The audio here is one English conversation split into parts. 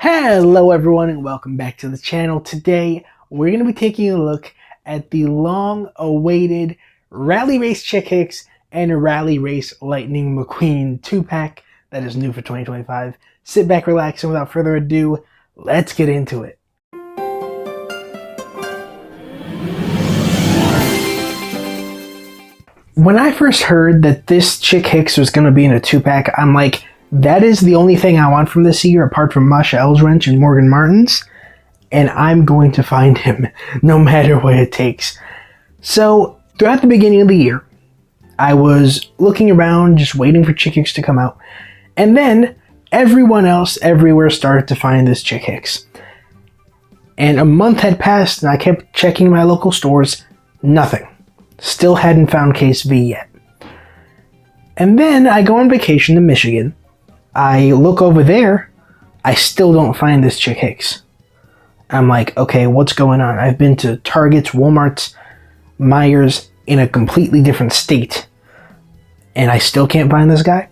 Hello everyone and welcome back to the channel. Today we're going to be taking a look at the long-awaited Rally Race Chick Hicks and Rally Race Lightning McQueen 2-pack that is new for 2025. Sit back, relax, and without further ado, let's get into it. When I first heard that this Chick Hicks was going to be in a 2-pack, I'm like, that is the only thing I want from this year, apart from Masha Elswrench and Morgan Martins, and I'm going to find him no matter what it takes. So, throughout the beginning of the year, I was looking around, just waiting for Chick Hicks to come out, and then everyone else everywhere started to find this Chick Hicks. And a month had passed, and I kept checking my local stores, nothing. Still hadn't found Case V yet. And then I go on vacation to Michigan. I look over there, I still don't find this Chick Hicks. I'm like, okay, what's going on? I've been to Targets, Walmarts, Myers in a completely different state, and I still can't find this guy.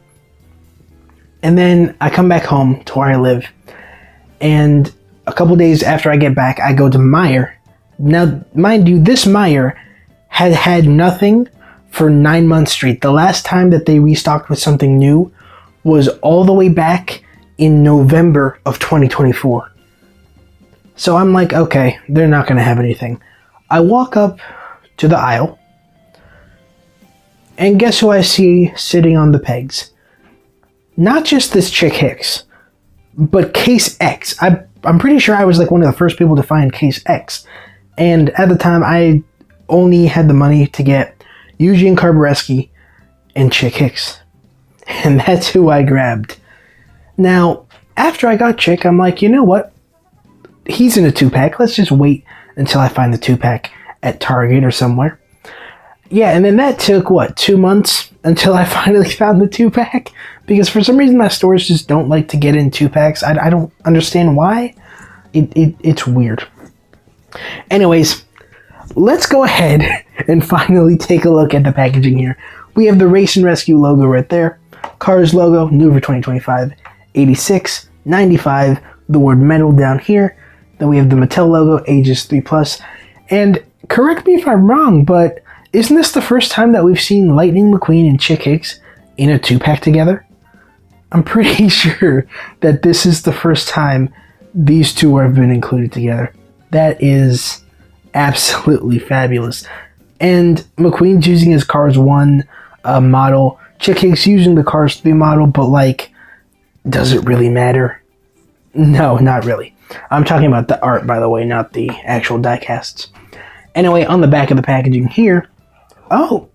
And then I come back home to where I live, and a couple days after I get back, I go to Meijer. Now, mind you, this Meijer had had nothing for 9 months straight. The last time that they restocked with something new was all the way back in November of 2024. So I'm like, okay, they're not going to have anything. I walk up to the aisle, and guess who I see sitting on the pegs? Not just this Chick Hicks, but Case X. I'm pretty sure I was like one of the first people to find Case X. And at the time, I only had the money to get Eugene Carbareski and Chick Hicks. And that's who I grabbed. Now, after I got Chick, I'm like, you know what? He's in a 2-pack. Let's just wait until I find the 2-pack at Target or somewhere. Yeah, and then that took, 2 months until I finally found the 2-pack? Because for some reason my stores just don't like to get in 2-packs. I don't understand why. It's weird. Anyways, let's go ahead and finally take a look at the packaging here. We have the Race and Rescue logo right there. Cars logo, new for 2025, 86, 95, the word metal down here. Then we have the Mattel logo, ages 3+. And correct me if I'm wrong, but isn't this the first time that we've seen Lightning McQueen and Chick Hicks in a 2-pack together? I'm pretty sure that this is the first time these two have been included together. That is absolutely fabulous. And McQueen's using his Cars 1 model. Chick Hicks using the Cars 3 model, but like, does it really matter? No, not really. I'm talking about the art, by the way, not the actual die-casts. Anyway, on the back of the packaging here, oh,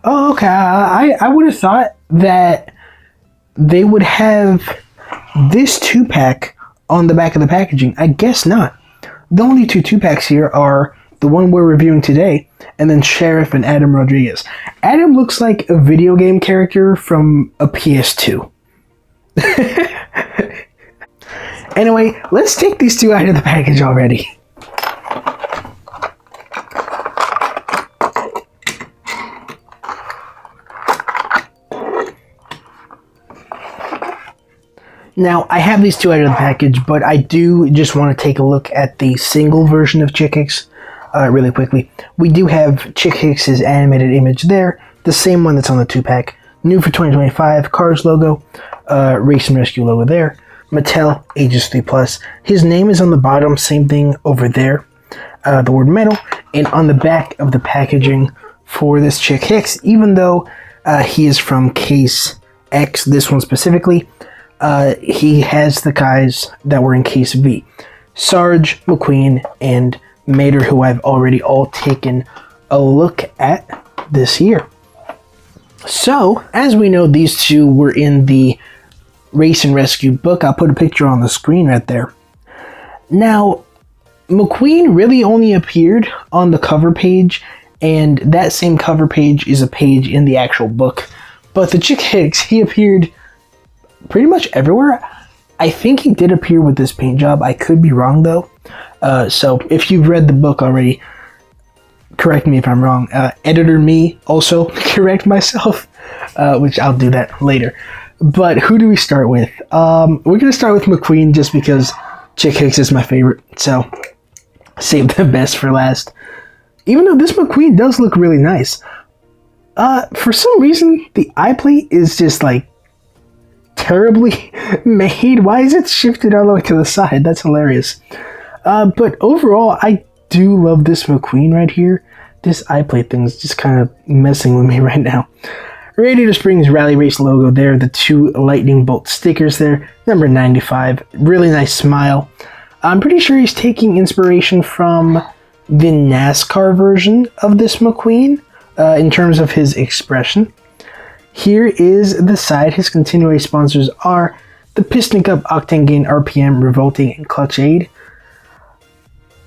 okay, I would have thought that they would have this 2-pack on the back of the packaging. I guess not. The only two 2-packs here are the one we're reviewing today, and then Sheriff and Adam Rodriguez. Adam looks like a video game character from a PS2. Anyway, let's take these two out of the package already. Now, I have these two out of the package, but I do just want to take a look at the single version of Chick Hicks really quickly. We do have Chick Hicks' animated image there, the same one that's on the 2-pack. New for 2025, Cars logo, Race and Rescue logo there. Mattel, ages 3+. His name is on the bottom, same thing over there. The word metal. And on the back of the packaging for this Chick Hicks, even though he is from Case X, this one specifically, he has the guys that were in Case V. Sarge, McQueen, and Mater, who I've already all taken a look at this year. So, as we know, these two were in the Race and Rescue book. I'll put a picture on the screen right there. Now, McQueen really only appeared on the cover page, and that same cover page is a page in the actual book. But the Chick Hicks, he appeared pretty much everywhere. I think he did appear with this paint job. I could be wrong, though. So if you've read the book already, correct me if I'm wrong. Editor me also correct myself, which I'll do that later. But who do we start with? We're going to start with McQueen just because Chick Hicks is my favorite. So save the best for last. Even though this McQueen does look really nice. For some reason, the eye plate is just like terribly made. Why is it shifted all the way to the side? That's hilarious. But overall, I do love this McQueen right here. This eye plate thing is just kind of messing with me right now. Radiator Springs Rally Race logo there. The 2 lightning bolt stickers there. Number 95. Really nice smile. I'm pretty sure he's taking inspiration from the NASCAR version of this McQueen in terms of his expression. Here is the side. His continuing sponsors are the Piston Cup, Octane Gain, RPM, Revolting, and Clutch Aid.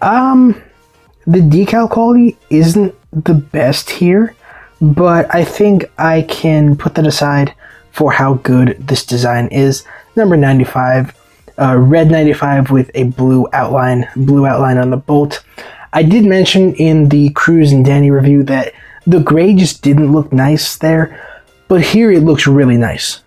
The decal quality isn't the best here, but I think I can put that aside for how good this design is. Number 95, red 95 with a blue outline on the bolt. I did mention in the Cruz and Danny review that the gray just didn't look nice there, but here it looks really nice.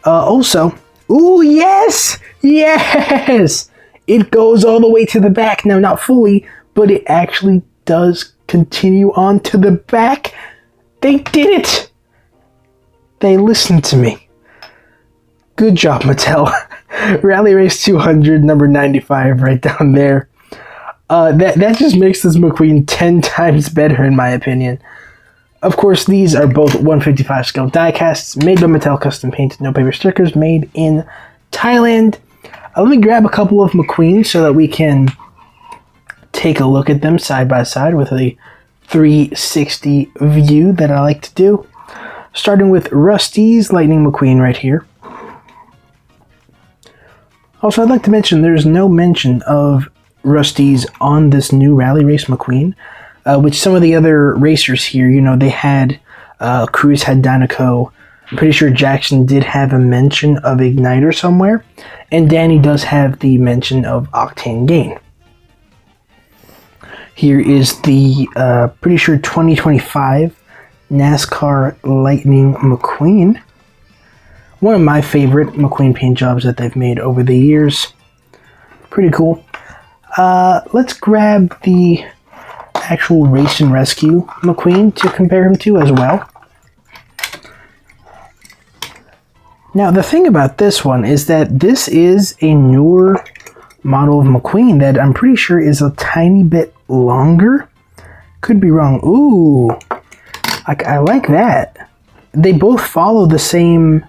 Also, ooh, yes! Yes! It goes all the way to the back. Now, not fully, but it actually does continue on to the back. They did it! They listened to me. Good job, Mattel. Rally Race 200, number 95, right down there. That just makes this McQueen 10 times better, in my opinion. Of course, these are both 155 scale die casts, made by Mattel, custom painted, no paper stickers, made in Thailand. Let me grab a couple of McQueens so that we can take a look at them side by side with a 360 view that I like to do. Starting with Rusty's Lightning McQueen right here. Also, I'd like to mention there's no mention of Rusty's on this new Rally Race McQueen, which some of the other racers here, you know, they had, Cruz had Dynaco. I'm pretty sure Jackson did have a mention of Igniter somewhere, and Danny does have the mention of Octane Gain. Here is the, pretty sure 2025 NASCAR Lightning McQueen. One of my favorite McQueen paint jobs that they've made over the years. Pretty cool. Let's grab the actual Race and Rescue McQueen to compare him to as well. Now, the thing about this one is that this is a newer model of McQueen that I'm pretty sure is a tiny bit longer. Could be wrong. Ooh, I like that. They both follow the same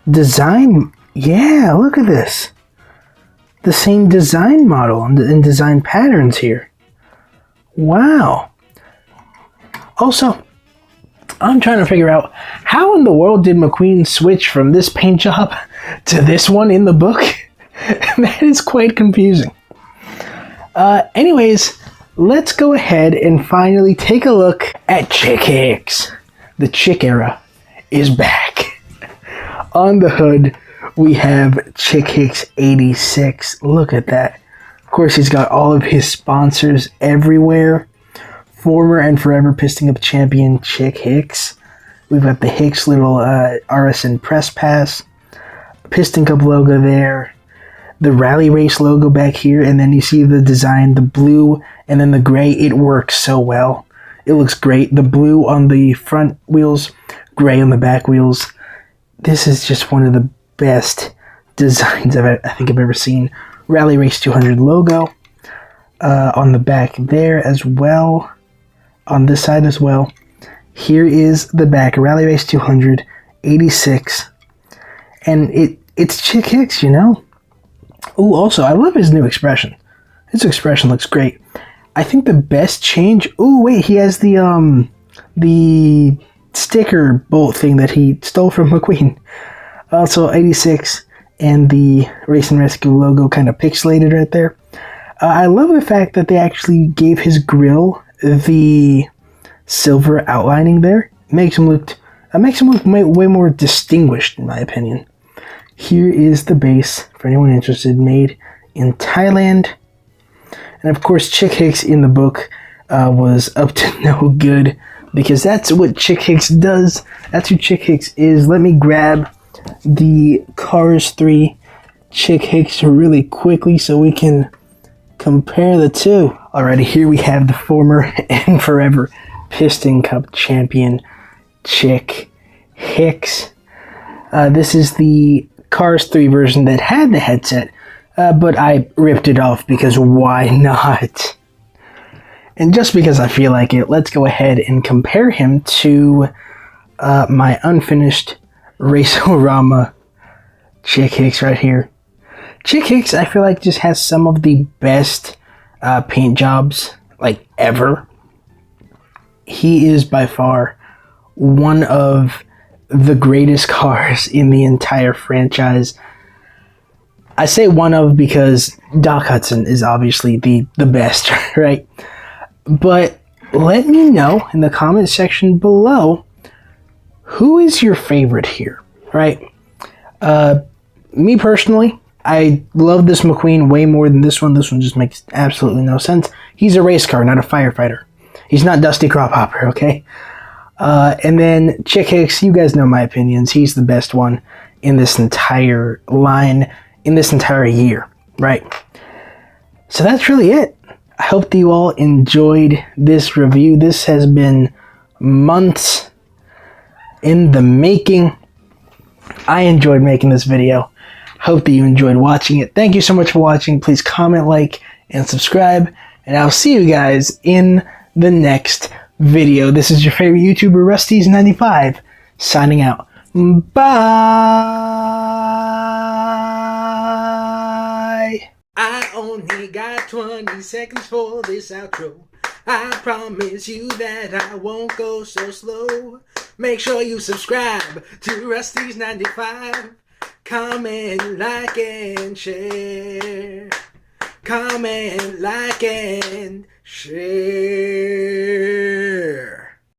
design. Yeah, look at this. The same design model and design patterns here. Wow. Also, I'm trying to figure out how in the world did McQueen switch from this paint job to this one in the book? That is quite confusing. Anyways, let's go ahead and finally take a look at Chick Hicks. The Chick era is back. On the hood, we have Chick Hicks 86. Look at that. Of course, he's got all of his sponsors everywhere. Former and forever Piston Cup champion Chick Hicks. We've got the Hicks little RSN press pass. Piston Cup logo there. The Rally Race logo back here. And then you see the design, the blue and then the gray. It works so well. It looks great. The blue on the front wheels, gray on the back wheels. This is just one of the best designs I think I've ever seen. Rally Race 200 logo on the back there as well. On this side as well. Here is the back. Rally Race 200, 86. And it's Chick Hicks, you know? Ooh, also, I love his new expression. His expression looks great. I think the best change... Ooh, wait, he has the sticker bolt thing that he stole from McQueen. Also, 86 and the Race and Rescue logo kind of pixelated right there. I love the fact that they actually gave his grill the silver outlining there. Makes him look way more distinguished, in my opinion. Here is the base for anyone interested, made in Thailand. And of course, Chick Hicks in the book was up to no good, because that's what Chick Hicks does. That's who Chick Hicks is. Let me grab the Cars 3 Chick Hicks really quickly so we can compare the two. Alrighty, here we have the former and forever Piston Cup champion Chick Hicks. This is the Cars 3 version that had the headset, but I ripped it off because why not? And just because I feel like it, let's go ahead and compare him to my unfinished Race-O-Rama Chick Hicks right here. Chick Hicks, I feel like, just has some of the best paint jobs, like, ever. He is by far one of the greatest cars in the entire franchise. I say one of because Doc Hudson is obviously the best, right? But let me know in the comment section below, who is your favorite here, right? Me personally, I love this McQueen way more than this one. This one just makes absolutely no sense. He's a race car, not a firefighter. He's not Dusty Cropper, okay? And then Chick Hicks, you guys know my opinions. He's the best one in this entire line, in this entire year, right? So that's really it. I hope that you all enjoyed this review. This has been months in the making. I enjoyed making this video. Hope that you enjoyed watching it. Thank you so much for watching. Please comment, like, and subscribe. And I'll see you guys in the next video. This is your favorite YouTuber, Rusty's95, signing out. Bye! I only got 20 seconds for this outro. I promise you that I won't go so slow. Make sure you subscribe to Rusty's95. Comment, like, and share. Comment, like, and share.